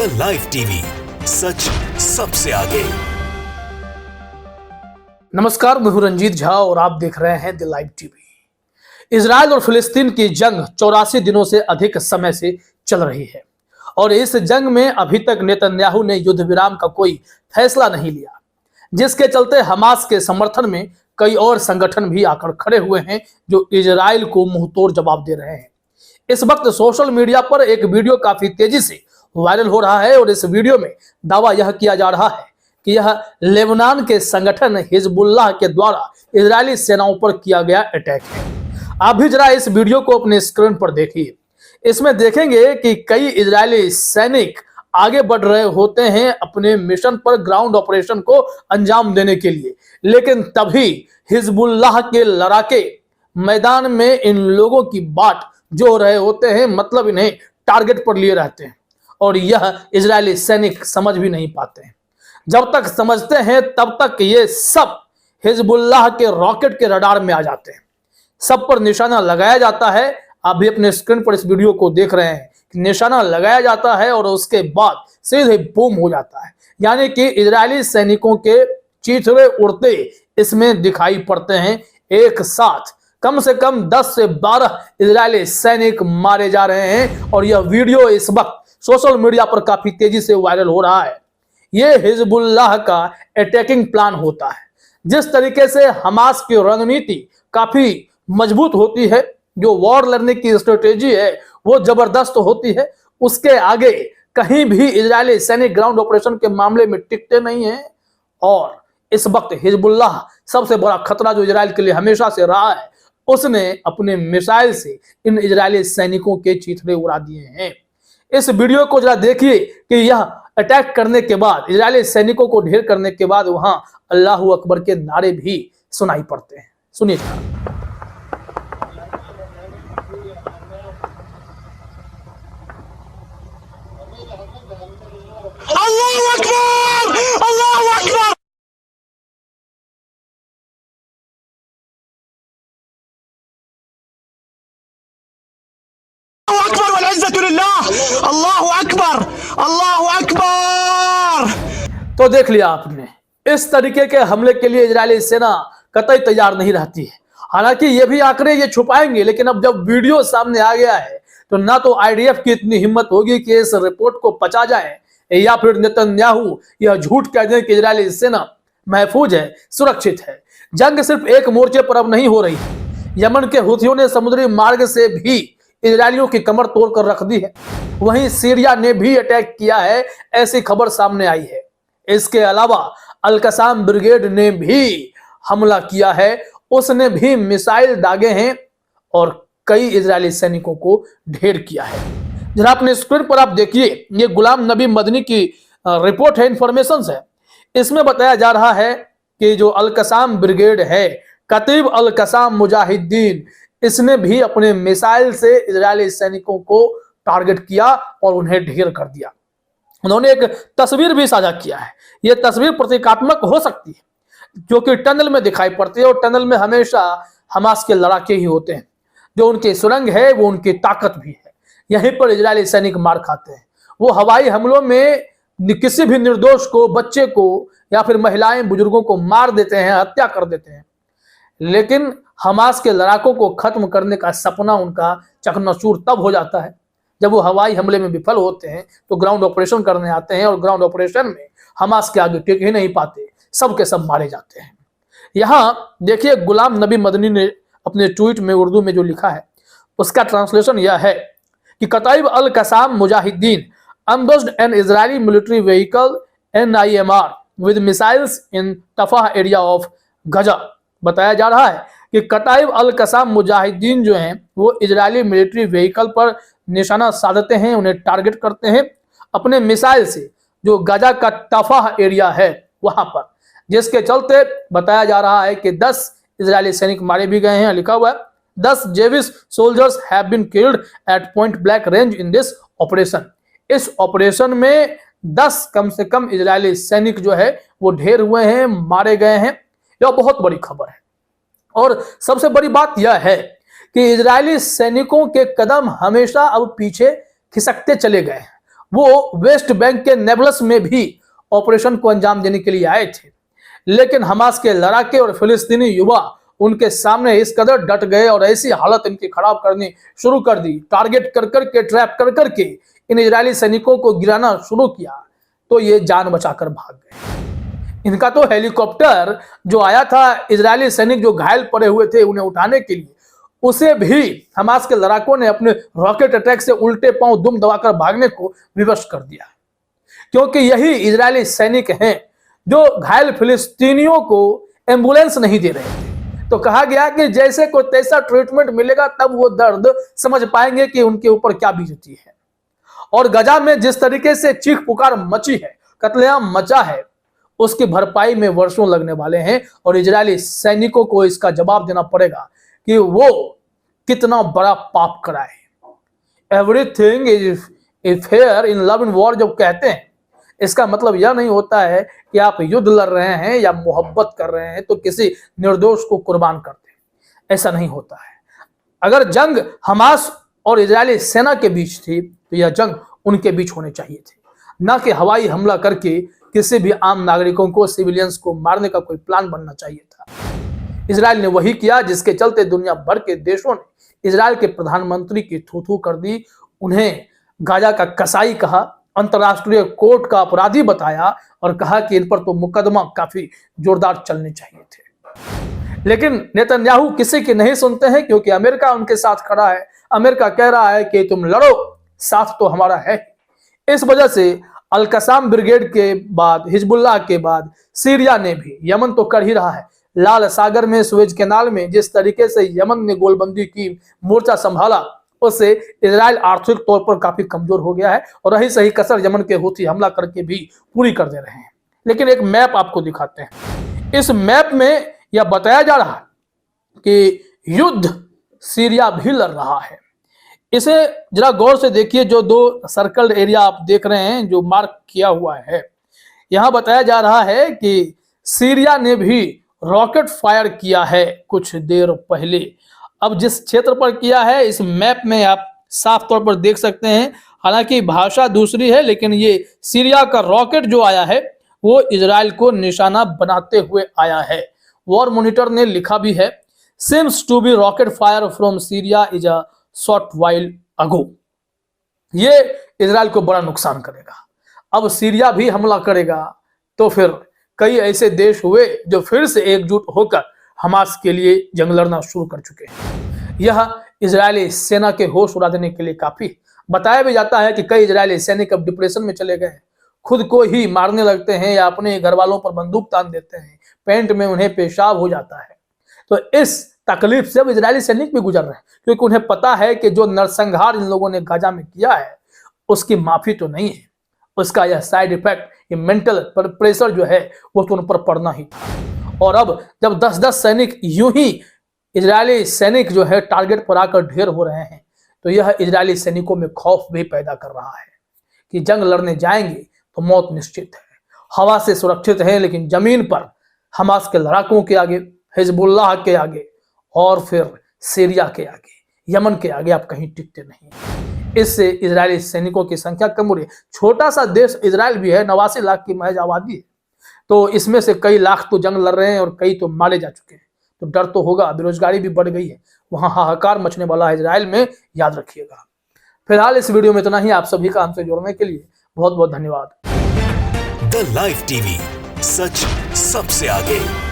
The live TV, सच सबसे आगे। नमस्कार, मैं हूं रंजीत झा और आप देख रहे हैं द लाइव टीवी। इजराइल और फिलिस्तीन की जंग 84 दिनों से अधिक समय से चल रही है और इस जंग में अभी तक नेतन्याहू ने युद्ध विराम का कोई फैसला नहीं लिया, जिसके चलते हमास के समर्थन में कई और संगठन भी आकर खड़े हुए हैं जो इजराइल को मुंहतोड़ जवाब दे रहे हैं। इस वक्त सोशल मीडिया पर एक वीडियो काफी तेजी से वायरल हो रहा है और इस वीडियो में दावा यह किया जा रहा है कि यह लेबनान के संगठन हिजबुल्लाह के द्वारा इजरायली सेनाओं पर किया गया अटैक है। आप भी जरा इस वीडियो को अपने स्क्रीन पर देखिए। इसमें देखेंगे कि कई इजरायली सैनिक आगे बढ़ रहे होते हैं अपने मिशन पर, ग्राउंड ऑपरेशन को अंजाम देने के लिए, लेकिन तभी हिजबुल्लाह के लड़ाके मैदान में इन लोगों की बाट जो रहे होते हैं, मतलब इन्हें टारगेट पर लिए रहते हैं और यह इजरायली सैनिक समझ भी नहीं पाते हैं। जब तक समझते हैं तब तक ये सब हिजबुल्लाह के रॉकेट के रडार में आ जाते हैं, सब पर निशाना लगाया जाता है। आप भी अपने स्क्रीन पर इस वीडियो को देख रहे हैं कि निशाना लगाया जाता है और उसके बाद सीधे बूम हो जाता है, यानी कि इजरायली सैनिकों के चीथड़े उड़ते इसमें दिखाई पड़ते हैं। एक साथ कम से कम 10 से 12 इजरायली सैनिक मारे जा रहे हैं और यह वीडियो इस वक्त सोशल मीडिया पर काफी तेजी से वायरल हो रहा है। यह हिजबुल्लाह का अटैकिंग प्लान होता है। जिस तरीके से हमास की रणनीति काफी मजबूत होती है, जो वॉर लड़ने की स्ट्रेटेजी है वो जबरदस्त होती है, उसके आगे कहीं भी इजरायली सैनिक ग्राउंड ऑपरेशन के मामले में टिकते नहीं हैं। और इस वक्त हिजबुल्लाह सबसे बड़ा खतरा जो इजराइल के लिए हमेशा से रहा है, उसने अपने मिसाइल से इन इजरायली सैनिकों के चीथड़े उड़ा दिए हैं। इस वीडियो को जरा देखिए कि यह अटैक करने के बाद, इजरायली सैनिकों को ढेर करने के बाद वहां अल्लाहू अकबर के नारे भी सुनाई पड़ते हैं। सुनिए। अल्लाहू अकबर, अल्लाहू अकबर। अल्लाहू अकबर, अल्लाहू अकबर। तो देख लिया आपने, इस तरीके के हमले के लिए इजरायली सेना कतई तैयार नहीं रहती है। हालांकि ये भी आंकड़े ये छुपाएंगे, लेकिन अब जब वीडियो सामने आ गया है तो ना तो आईडीएफ की इतनी हिम्मत होगी कि इस रिपोर्ट को पचा जाए, या फिर नेतन्याहू यह झूठ कह दें कि इजरायली सेना महफूज है, सुरक्षित है। जंग सिर्फ एक मोर्चे पर अब नहीं हो रही है। यमन के हुथियों ने समुद्री मार्ग से भी इजरायलियों की कमर तोड़कर रख दी है। वहीं सीरिया ने भी अटैक किया है, ऐसी खबर सामने आई है। इसके अलावा अल कसाम ब्रिगेड ने भी हमला किया है, उसने भी मिसाइल दागे हैं और कई इजरायली सैनिकों को ढेर किया है। जरा अपने स्क्रीन पर आप देखिए, ये गुलाम नबी मदनी की रिपोर्ट है, इंफॉर्मेशन है। इसमें बताया जा रहा है कि जो अल कसाम ब्रिगेड है, कतीब अल कसाम मुजाहिदीन, इसने भी अपने मिसाइल से इजरायली सैनिकों को टारगेट किया और उन्हें ढेर कर दिया। उन्होंने एक तस्वीर भी साझा किया है। यह तस्वीर प्रतीकात्मक हो सकती है, जो कि टनल में दिखाई पड़ती है और टनल में हमेशा हमास के लड़ाके ही होते हैं। जो उनकी सुरंग है वो उनकी ताकत भी है। यहीं पर इजरायली सैनिक मार खाते हैं। वो हवाई हमलों में किसी भी निर्दोष को, बच्चे को या फिर महिलाएं बुजुर्गों को मार देते हैं, हत्या कर देते हैं। लेकिन हमास के लड़ाकों को खत्म करने का सपना उनका चकनाचूर तब हो जाता है जब वो हवाई हमले में विफल होते हैं, तो ग्राउंड ऑपरेशन करने आते हैं और ग्राउंड ऑपरेशन में हमास के आगे टिक ही नहीं पाते, सब के सब मारे जाते हैं। यहाँ देखिए, गुलाम नबी मदनी ने अपने ट्वीट में उर्दू में जो लिखा है उसका ट्रांसलेशन यह है कि कताइब अल कसाम Mujahideen ambushed an Israeli military vehicle NIMR with missiles in Tafah area of Gaza। बताया जा रहा है कि कताइब अल कसाम मुजाहिदीन जो हैं वो इजरायली मिलिट्री व्हीकल पर निशाना साधते हैं, उन्हें टारगेट करते हैं अपने मिसाइल से, जो गजा का तफाह एरिया है वहां पर, जिसके चलते बताया जा रहा है कि 10 इजरायली सैनिक मारे भी गए हैं। लिखा हुआ है 10 Jewish soldiers have been killed at point blank range in this operation. इस ऑपरेशन में 10 कम से कम इजरायली सैनिक जो है वो ढेर हुए हैं, मारे गए हैं। यह बहुत बड़ी खबर है। और सबसे बड़ी बात यह है कि इजरायली सैनिकों के कदम हमेशा अब पीछे खिसकते चले गए हैं। वो वेस्ट बैंक के नेबलस में भी ऑपरेशन को अंजाम देने के लिए आए थे, लेकिन हमास के लड़ाके और फिलिस्तीनी युवा उनके सामने इस कदर डट गए और ऐसी हालत इनकी खराब करनी शुरू कर दी, टारगेट कर करके, ट्रैप कर करके इन इजरायली सैनिकों को गिराना शुरू किया, तो ये जान बचाकर भाग गए। इनका तो हेलीकॉप्टर जो आया था, इजरायली सैनिक जो घायल पड़े हुए थे उन्हें उठाने के लिए, उसे भी हमास के लड़ाकों ने अपने रॉकेट अटैक से उल्टे पांव दुम दबाकर भागने को विवश कर दिया, क्योंकि यही इजरायली सैनिक हैं जो घायल फिलिस्तीनियों को एम्बुलेंस नहीं दे रहे थे। तो कहा गया कि जैसे कोई तैसा ट्रीटमेंट मिलेगा तब वो दर्द समझ पाएंगे कि उनके ऊपर क्या बीतती है। और गजा में जिस तरीके से चीख पुकार मची है, कत्लेआम मचा है, उसकी भरपाई में वर्षों लगने वाले हैं और इजरायली सैनिकों को इसका जवाब देना पड़ेगा कि वो कितना बड़ा पाप कराए। Everything is fair in love and war जब कहते हैं, इसका मतलब यह नहीं होता है कि आप युद्ध लड़ रहे हैं या मोहब्बत कर रहे हैं तो किसी निर्दोष को कुर्बान कर दें, ऐसा नहीं होता है। अगर जंग हमास और इजरायली सेना के बीच थी तो यह जंग उनके बीच होने चाहिए थी, ना कि हवाई हमला करके किसी भी आम नागरिकों को, सिविलियंस को मारने का कोई प्लान बनना चाहिए था। इजराइल ने वही किया जिसके चलते दुनिया भर के देशों ने इजराइल के प्रधानमंत्री की थू-थू कर दी, उन्हें गाजा का कसाई कहा, अंतरराष्ट्रीय कोर्ट का अपराधी बताया और कहा कि इन पर तो मुकदमा काफी जोरदार चलने चाहिए थे। लेकिन नेतन्याहू किसी की नहीं सुनते हैं, क्योंकि अमेरिका उनके साथ खड़ा है। अमेरिका कह रहा है कि तुम लड़ो, साथ तो हमारा है। इस वजह से अल कसाम ब्रिगेड के बाद, हिजबुल्लाह के बाद सीरिया ने भी, यमन तो कर ही रहा है, लाल सागर में, सुएज कैनाल में जिस तरीके से यमन ने गोलबंदी की, मोर्चा संभाला, उससे इजराइल आर्थिक तौर पर काफी कमजोर हो गया है और रही सही कसर यमन के हूथी हमला करके भी पूरी कर दे रहे हैं। लेकिन एक मैप आपको दिखाते हैं। इस मैप में यह बताया जा रहा है कि युद्ध सीरिया भी लड़ रहा है। इसे जरा गौर से देखिए, जो दो सर्कल एरिया आप देख रहे हैं जो मार्क किया हुआ है, यहां बताया जा रहा है कि सीरिया ने भी रॉकेट फायर किया है कुछ देर पहले। अब जिस क्षेत्र पर किया है इस मैप में आप साफ तौर पर देख सकते हैं, हालांकि भाषा दूसरी है, लेकिन ये सीरिया का रॉकेट जो आया है वो इजराइल को निशाना बनाते हुए आया है। वॉर मॉनिटर ने लिखा भी है, seems to be rocket fire from Syria is a short while ago. ये इजराइल को बड़ा नुकसान करेगा। अब सीरिया भी हमला करेगा तो फिर कई ऐसे देश हुए जो फिर से एकजुट होकर हमास के लिए जंग लड़ना शुरू कर चुके हैं। यह इजरायली सेना के होश उड़ा देने के लिए काफी। बताया भी जाता है कि कई इजरायली सैनिक अब डिप्रेशन में चले गए, खुद को ही मारने लगते हैं या अपने घर वालों पर बंदूक तान देते हैं, पैंट में उन्हें पेशाब हो जाता है। तो इस तकलीफ से अब इजरायली सैनिक भी गुजर रहे हैं, क्योंकि उन्हें पता है कि जो नरसंहार इन लोगों ने गाजा में किया है उसकी माफी तो नहीं है, उसका यह साइड इफेक्ट, ये मेंटल प्रेशर जो है वो तो उन पर पड़ना ही था। और अब जब 10-10 सैनिक यूं ही इजरायली सैनिक जो है टारगेट पर आकर ढेर हो रहे हैं, तो यह इजरायली सैनिकों में खौफ भी पैदा कर रहा है कि जंग लड़ने जाएंगे तो मौत निश्चित है। हवा से सुरक्षित है, लेकिन जमीन पर हमास के लड़ाकों के आगे, हिजबुल्लाह के आगे और फिर सीरिया के आगे, यमन के आगे आप कहीं टिकते नहीं। इससे इजरायली सैनिकों की संख्या कम हो रही है। छोटा सा देश इजराइल भी है, 89 लाख की महज आबादी है, तो इसमें से कई लाख तो जंग लड़ रहे हैं और कई तो मारे जा चुके हैं। तो डर तो होगा, बेरोजगारी भी बढ़ गई है, वहां हाहाकार मचने वाला है इजराइल में, याद रखिएगा। फिलहाल इस वीडियो में इतना ही। आप सभी का हमसे जुड़ने के लिए बहुत बहुत धन्यवाद। द लाइव टीवी, सच सबसे आगे।